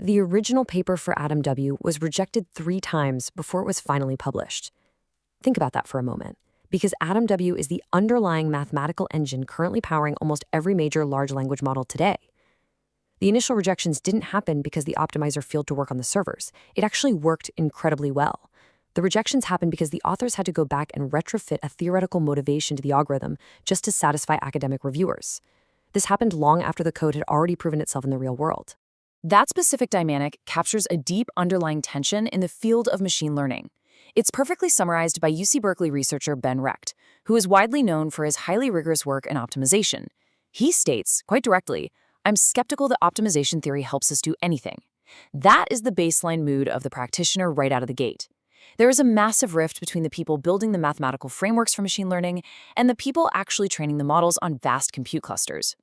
The original paper for AdamW was rejected 3 times before it was finally published. Think about that for a moment, because AdamW is the underlying mathematical engine currently powering almost every major large language model today. The initial rejections didn't happen because the optimizer failed to work on the servers. It actually worked incredibly well. The rejections happened because the authors had to go back and retrofit a theoretical motivation to the algorithm just to satisfy academic reviewers. This happened long after the code had already proven itself in the real world. That specific dynamic captures a deep underlying tension in the field of machine learning. It's perfectly summarized by UC Berkeley researcher Ben Recht, who is widely known for his highly rigorous work in optimization. He states, quite directly, "I'm skeptical that optimization theory helps us do anything." That is the baseline mood of the practitioner right out of the gate. There is a massive rift between the people building the mathematical frameworks for machine learning and the people actually training the models on vast compute clusters.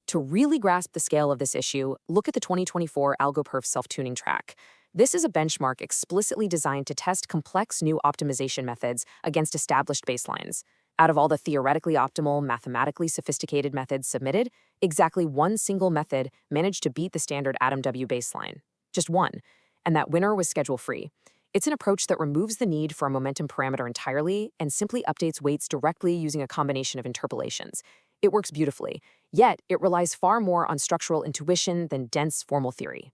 To really grasp the scale of this issue, look at the 2024 AlgoPerf self-tuning track. This is a benchmark explicitly designed to test complex new optimization methods against established baselines. Out of all the theoretically optimal, mathematically sophisticated methods submitted, exactly one single method managed to beat the standard AdamW baseline. Just one. And that winner was schedule-free. It's an approach that removes the need for a momentum parameter entirely and simply updates weights directly using a combination of interpolations. It works beautifully, yet it relies far more on structural intuition than dense formal theory.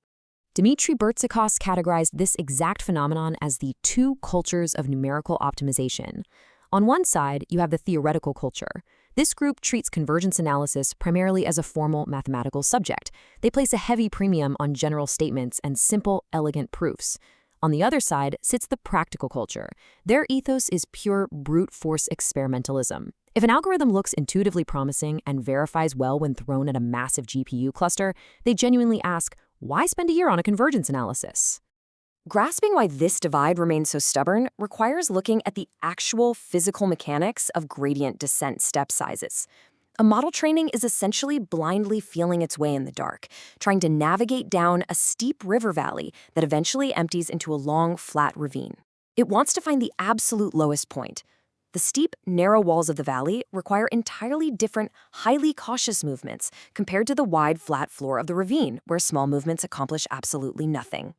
Dmitry Bertsikos categorized this exact phenomenon as the 2 cultures of numerical optimization. On one side, you have the theoretical culture. This group treats convergence analysis primarily as a formal mathematical subject. They place a heavy premium on general statements and simple, elegant proofs. On the other side sits the practical culture. Their ethos is pure brute force experimentalism. If an algorithm looks intuitively promising and verifies well when thrown at a massive GPU cluster, they genuinely ask, why spend a year on a convergence analysis? Grasping why this divide remains so stubborn requires looking at the actual physical mechanics of gradient descent step sizes. A model training is essentially blindly feeling its way in the dark, trying to navigate down a steep river valley that eventually empties into a long, flat ravine. It wants to find the absolute lowest point. The steep, narrow walls of the valley require entirely different, highly cautious movements compared to the wide, flat floor of the ravine, where small movements accomplish absolutely nothing.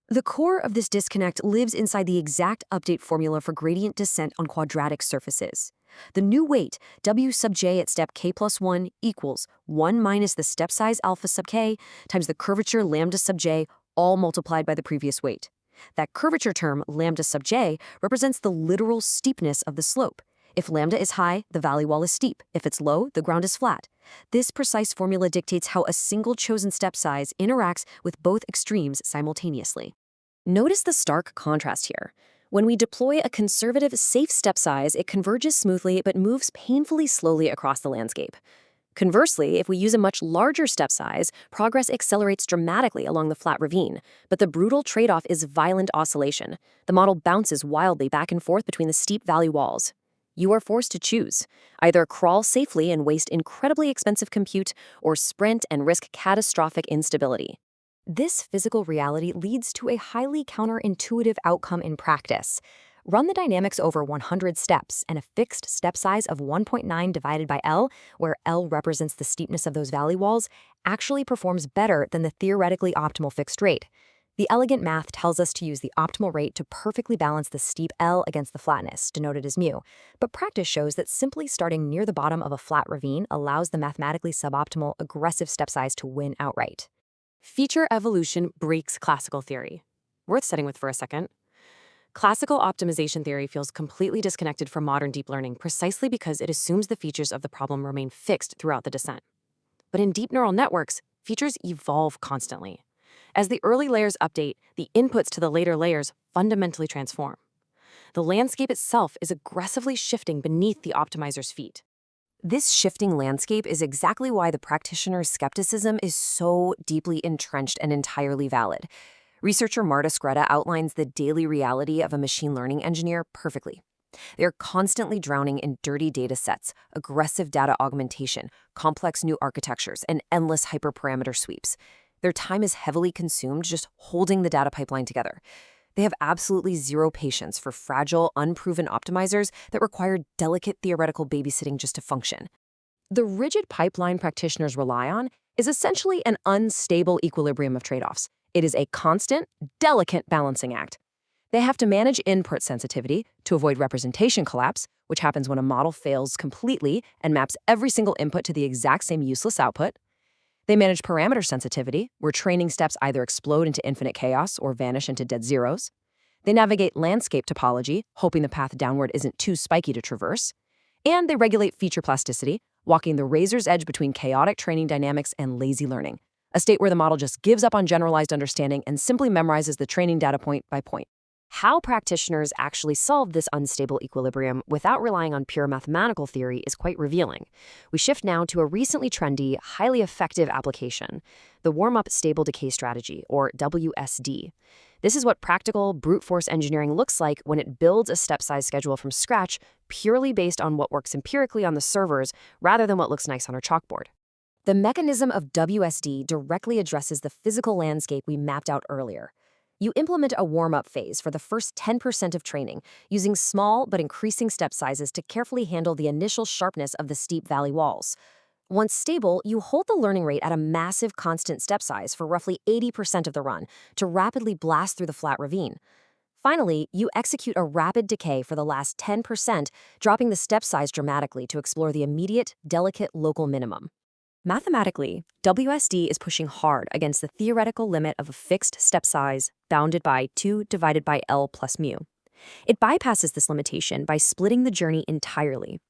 The core of this disconnect lives inside the exact update formula for gradient descent on quadratic surfaces. The new weight, w sub j at step k plus 1 equals 1 minus the step size alpha sub k times the curvature lambda sub j, all multiplied by the previous weight. That curvature term, lambda sub j, represents the literal steepness of the slope. If lambda is high, the valley wall is steep. If it's low, the ground is flat. This precise formula dictates how a single chosen step size interacts with both extremes simultaneously. Notice the stark contrast here. When we deploy a conservative, safe step size, it converges smoothly but moves painfully slowly across the landscape. Conversely, if we use a much larger step size, progress accelerates dramatically along the flat ravine, but the brutal trade-off is violent oscillation. The model bounces wildly back and forth between the steep valley walls. You are forced to choose. Either crawl safely and waste incredibly expensive compute, or sprint and risk catastrophic instability. This physical reality leads to a highly counterintuitive outcome in practice. Run the dynamics over 100 steps, and a fixed step size of 1.9 divided by L, where L represents the steepness of those valley walls, actually performs better than the theoretically optimal fixed rate. The elegant math tells us to use the optimal rate to perfectly balance the steep L against the flatness, denoted as mu. But practice shows that simply starting near the bottom of a flat ravine allows the mathematically suboptimal aggressive step size to win outright. Feature evolution breaks classical theory. Worth sitting with for a second. Classical optimization theory feels completely disconnected from modern deep learning precisely because it assumes the features of the problem remain fixed throughout the descent. But in deep neural networks, features evolve constantly. As the early layers update, the inputs to the later layers fundamentally transform. The landscape itself is aggressively shifting beneath the optimizer's feet. This shifting landscape is exactly why the practitioner's skepticism is so deeply entrenched and entirely valid. Researcher Marta Skreda outlines the daily reality of a machine learning engineer perfectly. They're constantly drowning in dirty data sets, aggressive data augmentation, complex new architectures, and endless hyperparameter sweeps. Their time is heavily consumed just holding the data pipeline together. They have absolutely zero patience for fragile, unproven optimizers that require delicate theoretical babysitting just to function. The rigid pipeline practitioners rely on is essentially an unstable equilibrium of trade-offs. It is a constant, delicate balancing act. They have to manage input sensitivity to avoid representation collapse, which happens when a model fails completely and maps every single input to the exact same useless output. They manage parameter sensitivity, where training steps either explode into infinite chaos or vanish into dead zeros. They navigate landscape topology, hoping the path downward isn't too spiky to traverse. And they regulate feature plasticity, walking the razor's edge between chaotic training dynamics and lazy learning, a state where the model just gives up on generalized understanding and simply memorizes the training data point by point. How practitioners actually solve this unstable equilibrium without relying on pure mathematical theory is quite revealing. We shift now to a recently trendy, highly effective application, the warm-up stable decay strategy, or WSD. This is what practical, brute force engineering looks like when it builds a step-size schedule from scratch purely based on what works empirically on the servers rather than what looks nice on our chalkboard. The mechanism of WSD directly addresses the physical landscape we mapped out earlier. You implement a warm-up phase for the first 10% of training, using small but increasing step sizes to carefully handle the initial sharpness of the steep valley walls. Once stable, you hold the learning rate at a massive constant step size for roughly 80% of the run to rapidly blast through the flat ravine. Finally, you execute a rapid decay for the last 10%, dropping the step size dramatically to explore the immediate, delicate local minimum. Mathematically, WSD is pushing hard against the theoretical limit of a fixed step size bounded by 2 divided by L plus mu. It bypasses this limitation by splitting the journey entirely.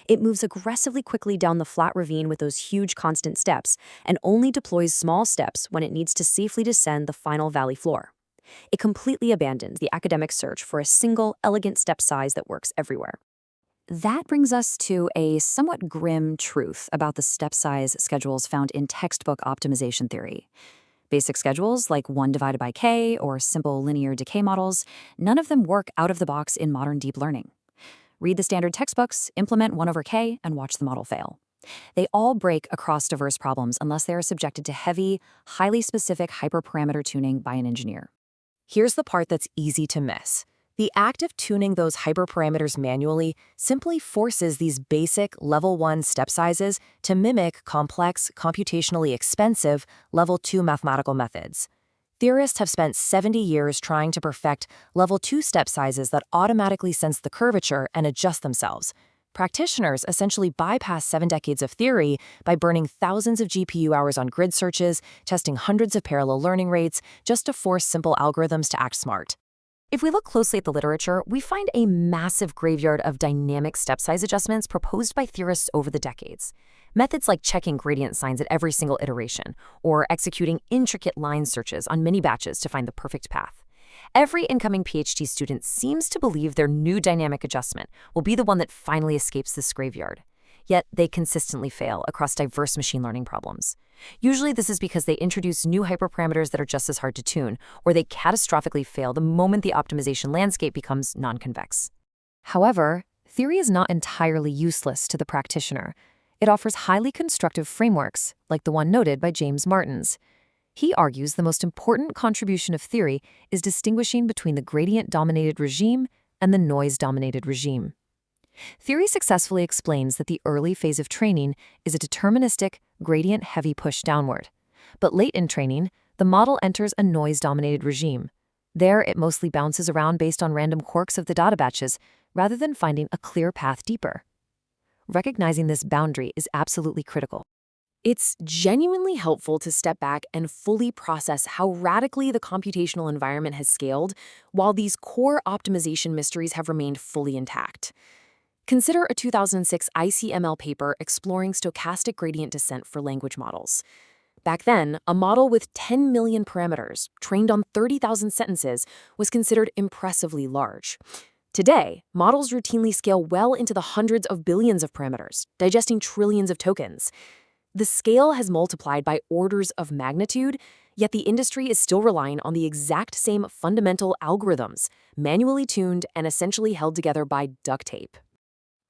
It moves aggressively quickly down the flat ravine with those huge constant steps and only deploys small steps when it needs to safely descend the final valley floor. It completely abandons the academic search for a single, elegant step size that works everywhere. That brings us to a somewhat grim truth about the step size schedules found in textbook optimization theory. Basic schedules like 1 divided by k or simple linear decay models, none of them work out of the box in modern deep learning. Read the standard textbooks, implement 1 over k, and watch the model fail. They all break across diverse problems unless they are subjected to heavy, highly specific hyperparameter tuning by an engineer. Here's the part that's easy to miss. The act of tuning those hyperparameters manually simply forces these basic level 1 step sizes to mimic complex, computationally expensive level 2 mathematical methods. Theorists have spent 70 years trying to perfect level 2 step sizes that automatically sense the curvature and adjust themselves. Practitioners essentially bypass 7 decades of theory by burning thousands of GPU hours on grid searches, testing hundreds of parallel learning rates, just to force simple algorithms to act smart. If we look closely at the literature, we find a massive graveyard of dynamic step size adjustments proposed by theorists over the decades. Methods like checking gradient signs at every single iteration, or executing intricate line searches on mini batches to find the perfect path. Every incoming PhD student seems to believe their new dynamic adjustment will be the one that finally escapes this graveyard. Yet they consistently fail across diverse machine learning problems. Usually this is because they introduce new hyperparameters that are just as hard to tune, or they catastrophically fail the moment the optimization landscape becomes non-convex. However, theory is not entirely useless to the practitioner. It offers highly constructive frameworks, like the one noted by James Martins. He argues the most important contribution of theory is distinguishing between the gradient-dominated regime and the noise-dominated regime. Theory successfully explains that the early phase of training is a deterministic, gradient-heavy push downward. But late in training, the model enters a noise-dominated regime. There, it mostly bounces around based on random quirks of the data batches, rather than finding a clear path deeper. Recognizing this boundary is absolutely critical. It's genuinely helpful to step back and fully process how radically the computational environment has scaled, while these core optimization mysteries have remained fully intact. Consider a 2006 ICML paper exploring stochastic gradient descent for language models. Back then, a model with 10 million parameters, trained on 30,000 sentences, was considered impressively large. Today, models routinely scale well into the hundreds of billions of parameters, digesting trillions of tokens. The scale has multiplied by orders of magnitude, yet the industry is still relying on the exact same fundamental algorithms, manually tuned and essentially held together by duct tape.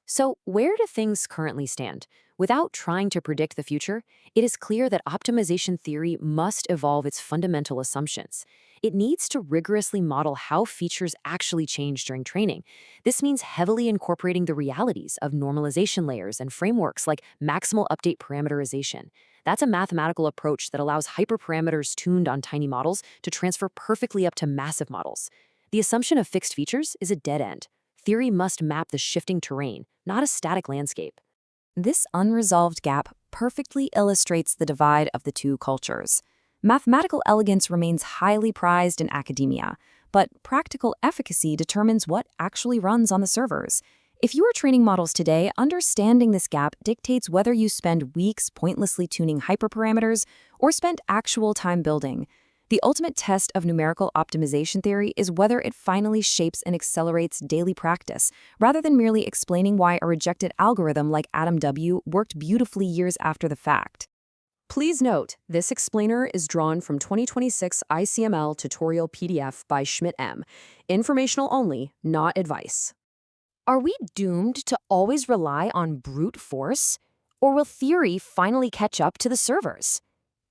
So where do things currently stand? Without trying to predict the future, it is clear that optimization theory must evolve its fundamental assumptions. It needs to rigorously model how features actually change during training. This means heavily incorporating the realities of normalization layers and frameworks like maximal update parameterization. That's a mathematical approach that allows hyperparameters tuned on tiny models to transfer perfectly up to massive models. The assumption of fixed features is a dead end. Theory must map the shifting terrain, not a static landscape. This unresolved gap perfectly illustrates the divide of the two cultures. Mathematical elegance remains highly prized in academia, but practical efficacy determines what actually runs on the servers. If you are training models today, understanding this gap dictates whether you spend weeks pointlessly tuning hyperparameters or spend actual time building. The ultimate test of numerical optimization theory is whether it finally shapes and accelerates daily practice, rather than merely explaining why a rejected algorithm like AdamW worked beautifully years after the fact. Please note, this explainer is drawn from 2026 ICML tutorial PDF by Schmidt M. Informational only, not advice. Are we doomed to always rely on brute force? Or will theory finally catch up to the servers?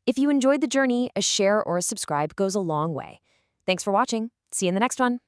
If you enjoyed the journey, a share or a subscribe goes a long way. Thanks for watching. See you in the next one.